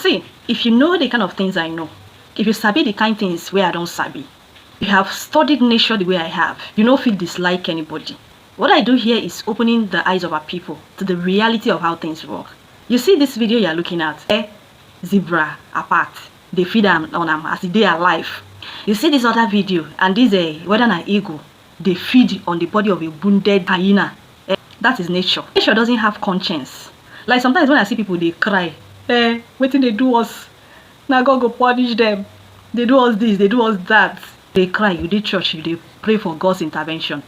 see, if you know the kind of things I know, if you sabi the kind things where I don't sabi, you have studied nature the way I have, you don't feel dislike anybody. What I do here is opening the eyes of our people to the reality of how things work. You see this video you're looking at, zebra apart, they feed on them as they are alive. You see this other video, and this whether an eagle, they feed on the body of a wounded hyena. That is nature. Nature doesn't have conscience. Like sometimes when I see people, they cry, what did they do us? Now God go punish them. They do us this, they do us that. They cry, you did church, you did pray for God's intervention.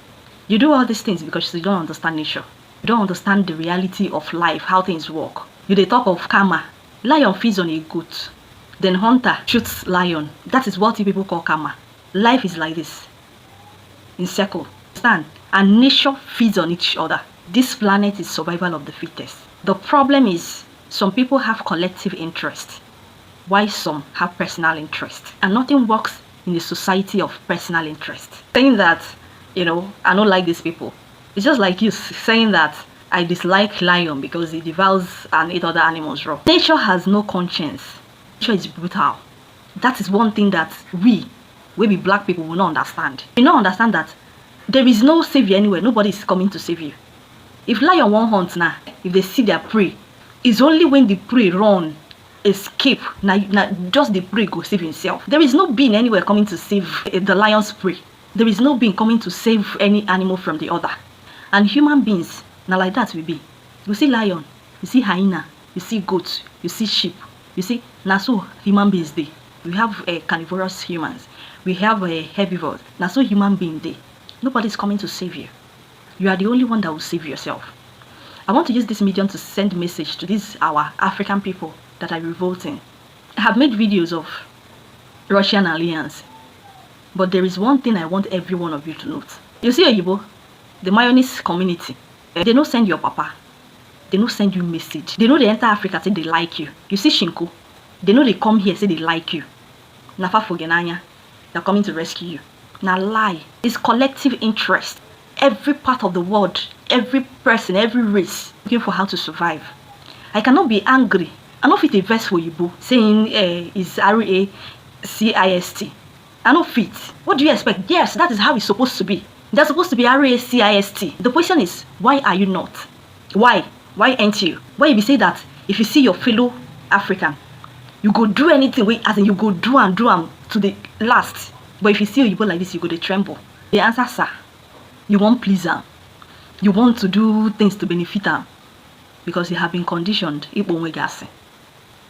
You do all these things because you don't understand nature. You don't understand the reality of life, how things work. You they talk of karma. Lion feeds on a goat. Then hunter shoots lion. That is what you people call karma. Life is like this. In circle. Understand? And nature feeds on each other. This planet is survival of the fittest. The problem is some people have collective interest, while some have personal interest. And nothing works in a society of personal interest. Saying that, I don't like these people. It's just like you saying that I dislike lion because he devours and eats other animals raw. Nature has no conscience. Nature is brutal. That is one thing that we black people will not understand. We don't understand that there is no savior anywhere. Nobody is coming to save you. If lion won't hunt now, if they see their prey, it's only when the prey run, escape, now just the prey go save himself. There is no being anywhere coming to save the lion's prey. There is no being coming to save any animal from the other. And human beings, now like that we be. You see lion, you see hyena, you see goats, you see sheep. You see, now so human beings dey. We have carnivorous humans. We have herbivores. Now so human being dey. Nobody is coming to save you. You are the only one that will save yourself. I want to use this medium to send a message to these our African people that are revolting. I have made videos of Russian alliance. But there is one thing I want every one of you to note. You see Oyibo, the mayonnaise community, they don't send your papa. They don't send you message. They know they enter Africa say they like you. You see Shinko, they know they come here say they like you. Nafa Fogenanya, they're coming to rescue you. Now lie. It's collective interest. Every part of the world, every person, every race looking for how to survive. I cannot be angry. I don't fit a verse for Oyibo saying it's RACIST. I don't fit. What do you expect? Yes, that is how it's supposed to be. That's supposed to be RACIST. The question is, why are you not? Why? Why ain't you? Why you say that if you see your fellow African, you go do anything, as in you go do and to the last. But if you see Oyibo like this, you go to tremble. The answer, sir, you won't please them. You want to do things to benefit them because you have been conditioned.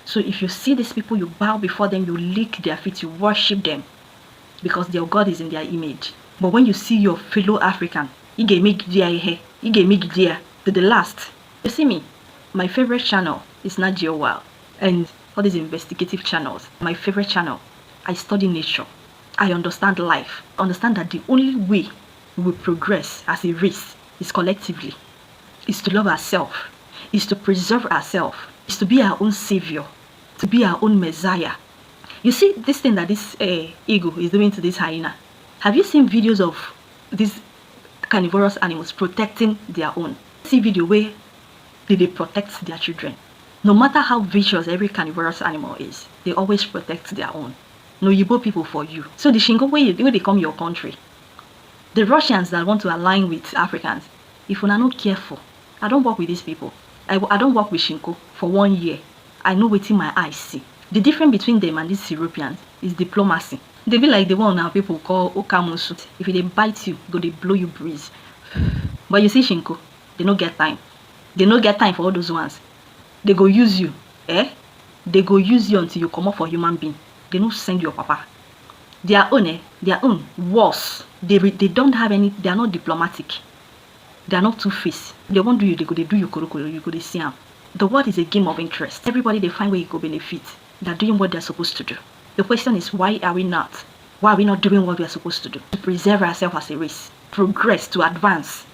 So if you see these people, you bow before them, you lick their feet, you worship them because their God is in their image. But when you see your fellow African, you get make to the last. You see me, my favorite channel is Nat Geo Wild and all these investigative channels. My favorite channel, I study nature. I understand life. I understand that the only way we will progress as a race is collectively, is to love ourselves, is to preserve ourselves, is to be our own savior, to be our own messiah. You see this thing that this eagle is doing to this hyena. Have you seen videos of these carnivorous animals protecting their own? See video where they protect their children. No matter how vicious every carnivorous animal is, they always protect their own. No Igbo people for you. So the Shingo way they come your country, the Russians that want to align with Africans, if we're not careful, I don't work with these people. I don't work with Shinko for 1 year. I know what in my eyes see. The difference between them and these Europeans is diplomacy. They be like the one now people call Okamusu. If they bite you, go they blow you breeze. But you see Shinko, they don't get time. They don't get time for all those ones. They go use you. They go use you until you come up for human being. They don't send your papa. Their own worse. They don't have any, they are not diplomatic. They are not two-faced. They won't do you, they go they do you korokoro, you go they see them. The world is a game of interest. Everybody they find where you go benefit. They're doing what they're supposed to do. The question is, why are we not? Why are we not doing what we are supposed to do? To preserve ourselves as a race. Progress, to advance.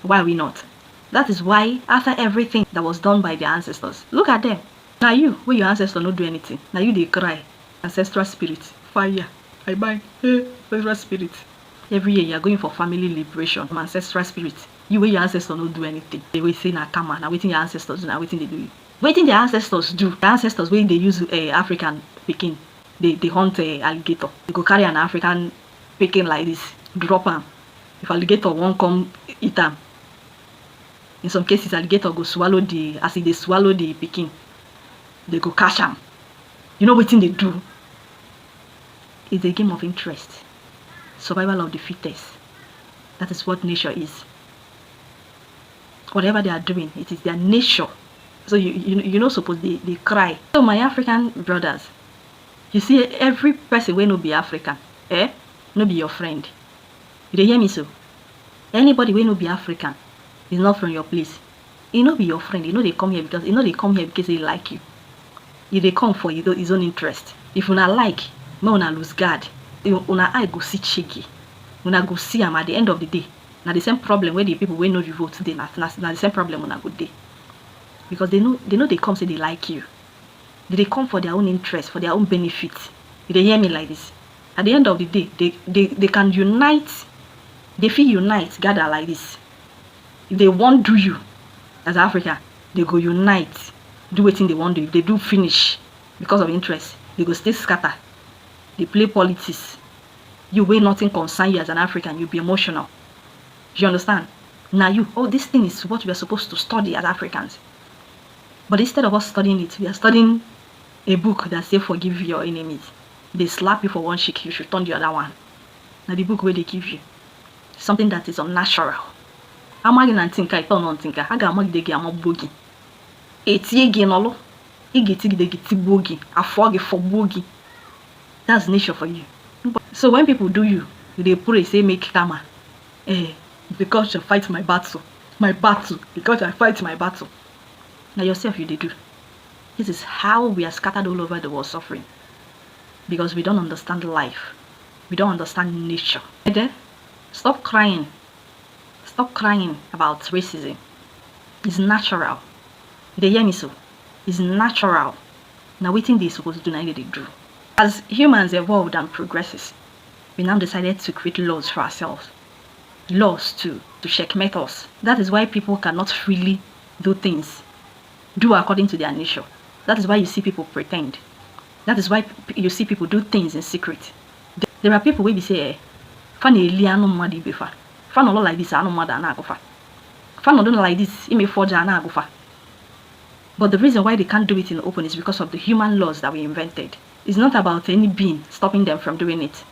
Why are we not? That is why, after everything that was done by their ancestors, look at them. Now you, where your ancestors don't do anything. Now you they cry. Ancestral spirit. Fire. I buy. Ancestral spirit. Every year you are going for family liberation from ancestral spirit. You where your ancestors don't do anything. They will say na karma. Now waiting your ancestors do. Now waiting they do. Wetin their ancestors do, their ancestors wey dey use African pikin dey hunt alligator. They go carry an African pikin like this, drop am. If alligator wan come eat am, in some cases alligator go swallow as e dey swallow the pikin, they go catch am. You know wetin they do? It's a game of interest. Survival of the fittest. That is what nature is. Whatever they are doing, it is their nature. So you no suppose they cry. So my African brothers, you see every person wey no be African, no be your friend. You dey hear me so? Anybody wey no be African is not from your place. He no be your friend. He no dey come here because he like you. He dey come for his own interest. If una like, make una lose guard. Una eye go see shege. Una go see am at the end of the day. Na the same problem wey the people wey no you vote today. Na the same problem una go dey. Because they know they come say they like you. They come for their own interest, for their own benefit. You dey hear me like this? At the end of the day, they can unite. They feel unite, gather like this. If they want do you as Africa, they go unite, do wetin they want do. If they do finish because of interest, they go stay scatter. They play politics. You wey nothing concern you as an African, you be emotional. You understand? Now this thing is what we are supposed to study as Africans. But instead of us studying it, we are studying a book that says forgive your enemies. They slap you for one cheek, you should turn the other one. Now the book where they give you something that is unnatural. Amagi na ntinka ipe no ntinka, aga amagi gi amagbo gi. Etie gi nolo, igiti gi tigbo gi, afo gi fogbo gi. That's nature for you. So when people do you, they pray say make karma. Because you fight my battle, because I fight my battle. Now yourself you they do. This is how we are scattered all over the world suffering. Because we don't understand life. We don't understand nature. Stop crying. Stop crying about racism. It's natural. They hear me so? It's natural. Now waiting they supposed to do, now they do. As humans evolved and progresses, we now decided to create laws for ourselves. Laws to checkmate us. That is why people cannot freely do things, do according to their nature. That is why you see people pretend. That is why you see people do things in secret. There are people who be say, fan no like this, I no mother na go fa. Fan no like this, he may forge na go fa. But the reason why they can't do it in the open is because of the human laws that we invented. It's not about any being stopping them from doing it.